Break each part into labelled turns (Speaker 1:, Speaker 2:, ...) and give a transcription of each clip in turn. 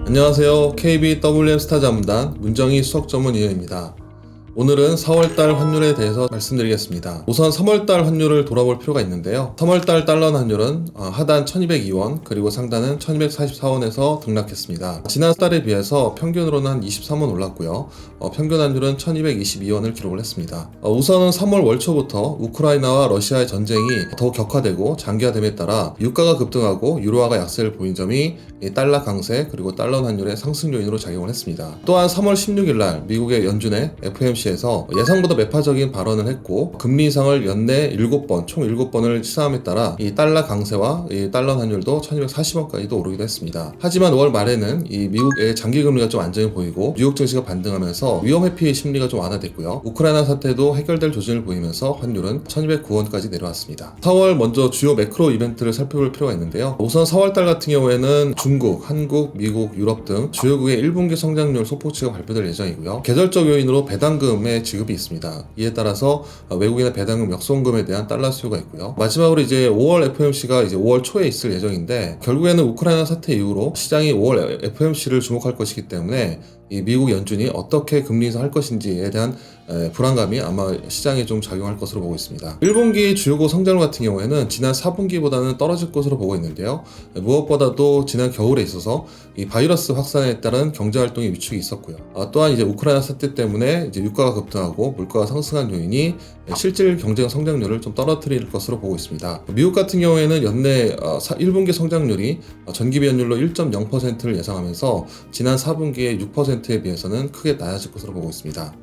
Speaker 1: 안녕하세요. KBWM 스타자문단 문정희 수석 전문 위원입니다. 오늘은 4월달 환율에 대해서 말씀드리겠습니다. 우선 3월달 환율을 돌아볼 필요가 있는데요. 3월달 달러 환율은 하단 1202원 그리고 상단은 1244원에서 등락했습니다. 지난 달에 비해서 평균으로는 한 23원 올랐고요. 평균 환율은 1222원을 기록을 했습니다. 우선은 3월 월초부터 우크라이나와 러시아의 전쟁이 더욱 격화되고 장기화됨에 따라 유가가 급등하고 유로화가 약세를 보인 점이 달러 강세 그리고 달러 환율의 상승 요인으로 작용을 했습니다. 또한 3월 16일 날 미국의 연준의 FOMC에서 예상보다 매파적인 발언을 했고 금리 인상을 연내 7번, 총 7번을 시사함에 따라 이 달러 강세와 이 달러 환율도 1240원까지도 오르기도 했습니다. 하지만 5월 말에는 이 미국의 장기 금리가 좀 안정해 보이고 뉴욕 증시가 반등하면서 위험 회피 심리가 좀 완화됐고요. 우크라이나 사태도 해결될 조짐을 보이면서 환율은 1209원까지 내려왔습니다. 4월 먼저 주요 매크로 이벤트를 살펴볼 필요가 있는데요. 우선 4월달 같은 경우에는 중국, 한국, 미국, 유럽 등 주요국의 1분기 성장률 소폭치가 발표될 예정이고요. 계절적 요인으로 배당금의 지급이 있습니다. 이에 따라서 외국인의 배당금 역송금에 대한 달러 수요가 있고요. 마지막으로 이제 5월 FOMC가 이제 5월 초에 있을 예정인데 결국에는 우크라이나 사태 이후로 시장이 5월 FOMC를 주목할 것이기 때문에 이 미국 연준이 어떻게 금리 인상할 것인지에 대한 불안감이 아마 시장에 좀 작용할 것으로 보고 있습니다. 1분기 주요국 성장률 같은 경우에는 지난 4분기보다는 떨어질 것으로 보고 있는데요. 무엇보다도 지난 겨울에 있어서 이 바이러스 확산에 따른 경제활동의 위축이 있었고요. 또한 이제 우크라이나 사태 때문에 이제 유가가 급등하고 물가가 상승한 요인이 실질 경제 성장률을 좀 떨어뜨릴 것으로 보고 있습니다. 미국 같은 경우에는 연내 1분기 성장률이 전기 비연율로 1.0%를 예상하면서 지난 4분기의 6%에 비해서는 크게 낮아질 것으로 보고 있습니다.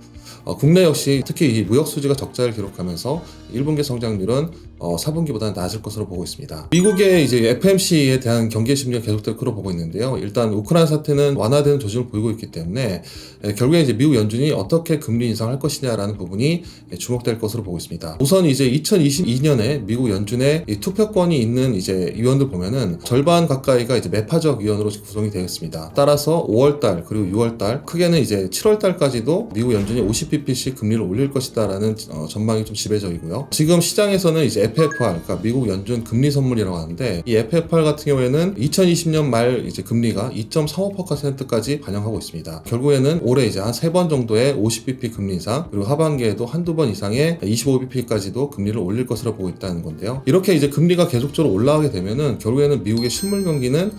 Speaker 1: 국내 역시 특히 이 무역 수지가 적자를 기록하면서 1분기 성장률은 4분기보다는 낮을 것으로 보고 있습니다. 미국의 이제 FOMC에 대한 경계 심리가 계속될 것으로 보고 있는데요. 일단 우크라이나 사태는 완화되는 조짐을 보이고 있기 때문에 결국에 이제 미국 연준이 어떻게 금리 인상할 것이냐라는 부분이 주목될 것으로 보고 있습니다. 우선 이제 2022년에 미국 연준의 이 투표권이 있는 이제 위원들 보면은 절반 가까이가 이제 매파적 위원으로 구성이 되었습니다. 따라서 5월달 그리고 6월달 크게는 이제 7월달까지도 미국 연준이 50bp씩 금리를 올릴 것이다라는 전망이 좀 지배적이고요. 지금 시장에서는 이제 FFR, 그러니까 미국 연준 금리 선물이라고 하는데 이 FFR 같은 경우에는 2020년 말 이제 금리가 2.35%까지 반영하고 있습니다. 결국에는 올해 이제 한 3번 정도의 50bp 금리 인상 그리고 하반기에도 한두 번 이상의 25bp까지도 금리를 올릴 것으로 보고 있다는 건데요. 이렇게 이제 금리가 계속적으로 올라가게 되면은 결국에는 미국의 실물 경기는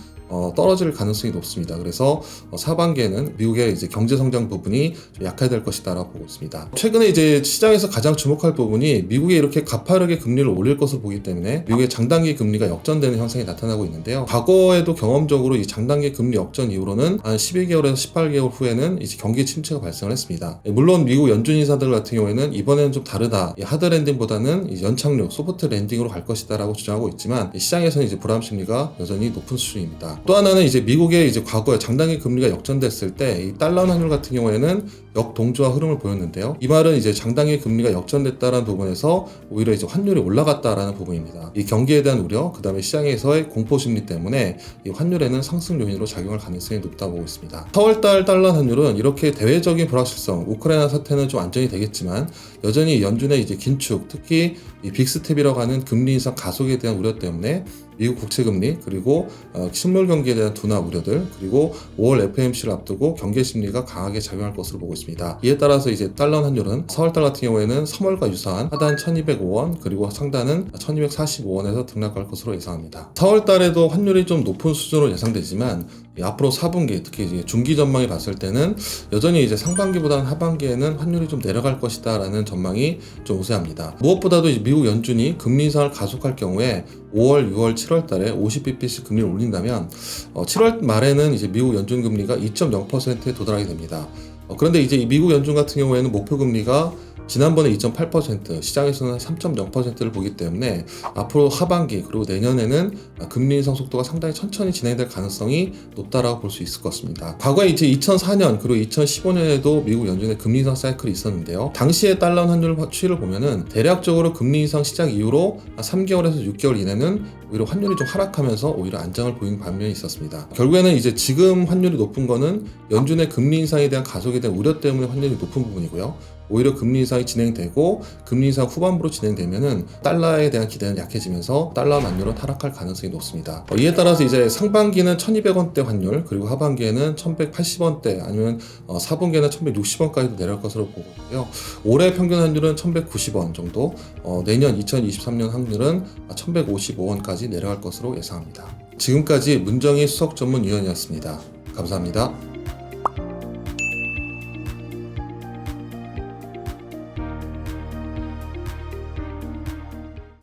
Speaker 1: 떨어질 가능성이 높습니다. 그래서 하반기에는 미국의 이제 경제 성장 부분이 좀 약화될 것이다라고 보고 있습니다. 최근에 이제 시장에서 가장 주목할 부분이 미국이 이렇게 가파르게 금리를 올릴 것으로 보기 때문에 미국의 장단기 금리가 역전되는 현상이 나타나고 있는데요. 과거에도 경험적으로 이 장단기 금리 역전 이후로는 한 12개월에서 18개월 후에는 이제 경기 침체가 발생을 했습니다. 물론 미국 연준 인사들 같은 경우에는 이번에는 좀 다르다. 하드 랜딩보다는 연착륙, 소프트 랜딩으로 갈 것이다라고 주장하고 있지만 시장에서는 이제 불안 심리가 여전히 높은 수준입니다. 또 하나는 이제 미국의 이제 과거에 장단기 금리가 역전됐을 때 이 달러 환율 같은 경우에는 역동조화 흐름을 보였는데요. 이 말은 이제 장단기 금리가 역전됐다라는 부분에서 오히려 이제 환율이 올라갔다라는 부분입니다. 이 경기에 대한 우려, 그 다음에 시장에서의 공포 심리 때문에 이 환율에는 상승 요인으로 작용할 가능성이 높다고 보고 있습니다. 4월달 달러 환율은 이렇게 대외적인 불확실성, 우크라이나 사태는 좀 안정이 되겠지만 여전히 연준의 이제 긴축, 특히 이 빅스텝이라고 하는 금리 인상 가속에 대한 우려 때문에 미국 국채금리 그리고 실물 경기에 대한 둔화 우려들 그리고 5월 FOMC를 앞두고 경계 심리가 강하게 작용할 것으로 보고 있습니다. 이에 따라서 이제 달러 환율은 4월달 같은 경우에는 3월과 유사한 하단 1205원 그리고 상단은 1245원에서 등락할 것으로 예상합니다. 4월달에도 환율이 좀 높은 수준으로 예상되지만 앞으로 4분기 특히 이제 중기 전망이 봤을 때는 여전히 이제 상반기보다는 하반기에는 환율이 좀 내려갈 것이다라는 전망이 좀 우세합니다. 무엇보다도 이제 미국 연준이 금리 인상을 가속할 경우에 5월, 6월, 7월 달에 50bp씩 금리를 올린다면 7월 말에는 이제 미국 연준 금리가 2.0%에 도달하게 됩니다. 그런데 이제 미국 연준 같은 경우에는 목표 금리가 지난번에 2.8%, 시장에서는 3.0%를 보기 때문에 앞으로 하반기 그리고 내년에는 금리 인상 속도가 상당히 천천히 진행될 가능성이 높다라고 볼 수 있을 것 같습니다. 과거에 이제 2004년 그리고 2015년에도 미국 연준의 금리 인상 사이클이 있었는데요. 당시의 달러 환율 추이를 보면은 대략적으로 금리 인상 시작 이후로 3개월에서 6개월 이내는 오히려 환율이 좀 하락하면서 오히려 안정을 보이는 반면이 있었습니다. 결국에는 이제 지금 환율이 높은 거는 연준의 금리 인상에 대한 가속에 대한 우려 때문에 환율이 높은 부분이고요. 오히려 금리 인상이 진행되고 금리 인상 후반부로 진행되면은 달러에 대한 기대는 약해지면서 달러 환율은 하락할 가능성이 높습니다. 이에 따라서 이제 상반기는 1200원대 환율, 그리고 하반기에는 1180원대, 아니면 4분기에는 1160원까지도 내려갈 것으로 보고 있고요. 올해 평균 환율은 1190원 정도, 내년 2023년 환율은 1155원까지 내려갈 것으로 예상합니다. 지금까지 문정희 수석 전문위원이었습니다. 감사합니다.